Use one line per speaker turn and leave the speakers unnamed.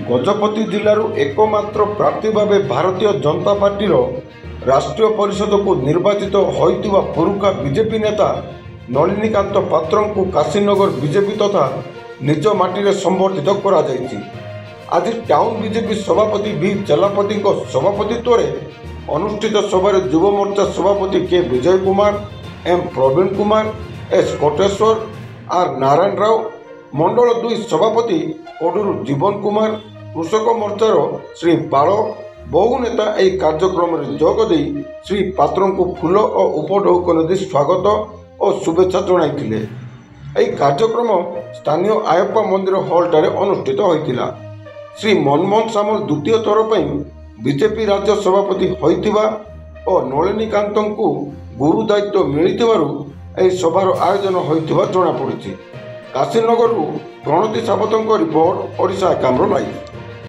ଗଜପତି ଜିଲ୍ଲାରୁ ଏକମାତ୍ର ପ୍ରାର୍ଥୀ ଭାବେ ଭାରତୀୟ ଜନତା ପାର୍ଟିର ରାଷ୍ଟ୍ରୀୟ ପରିଷଦକୁ ନିର୍ବାଚିତ ହୋଇଥିବା ପୁରୁଖା ବିଜେପି ନେତା ନଳିନୀକାନ୍ତ ପାତ୍ରଙ୍କୁ କାଶୀନଗର ବିଜେପି ତଥା ନିଜ ମାଟିରେ ସମ୍ବର୍ଦ୍ଧିତ କରାଯାଇଛି। ଆଜି ଟାଉନ ବିଜେପି ସଭାପତି ଭି ଚେଲାପତିଙ୍କ ସଭାପତିତ୍ୱରେ ଅନୁଷ୍ଠିତ ସଭାରେ ଯୁବ ମୋର୍ଚ୍ଚା ସଭାପତି କେ ବିଜୟ କୁମାର, ଏମ୍ ପ୍ରବୀଣ କୁମାର, ଏସ୍ କୋଟେଶ୍ୱର, ଆର୍ ନାରାୟଣ ରାଓ, ମଣ୍ଡଳ 2 ସଭାପତି କୋଡୁରୁ ଜୀବନ କୁମାର, କୃଷକ ମୋର୍ଚ୍ଚାର ଶ୍ରୀ ପାଳ ବହୁ ନେତା ଏହି କାର୍ଯ୍ୟକ୍ରମରେ ଯୋଗ ଦେଇ ଶ୍ରୀ ପାତ୍ରଙ୍କୁ ଫୁଲ ଓ ଉପଢୌକନ ଦେଇ ସ୍ୱାଗତ ଓ ଶୁଭେଚ୍ଛା ଜଣାଇଥିଲେ। ଏହି କାର୍ଯ୍ୟକ୍ରମ ସ୍ଥାନୀୟ ଆୟପ୍ପା ମନ୍ଦିର ହଲ୍ଠାରେ ଅନୁଷ୍ଠିତ ହୋଇଥିଲା। ଶ୍ରୀ ମନମୋହନ ସାମଲ ଦ୍ୱିତୀୟ ଥର ପାଇଁ ବିଜେପି ରାଜ୍ୟ ସଭାପତି ହୋଇଥିବା ଓ ନଳିନୀକାନ୍ତଙ୍କୁ ଗୁରୁ ଦାୟିତ୍ୱ ମିଳିଥିବାରୁ ଏହି ସଭାର ଆୟୋଜନ ହୋଇଥିବା ଜଣାପଡ଼ିଛି। କାଶୀନଗରରୁ ପ୍ରଣତି ସାବତଙ୍କ ରିପୋର୍ଟ, ଓଡ଼ିଶା ଏକାମ୍ର ଲାଇଭ୍।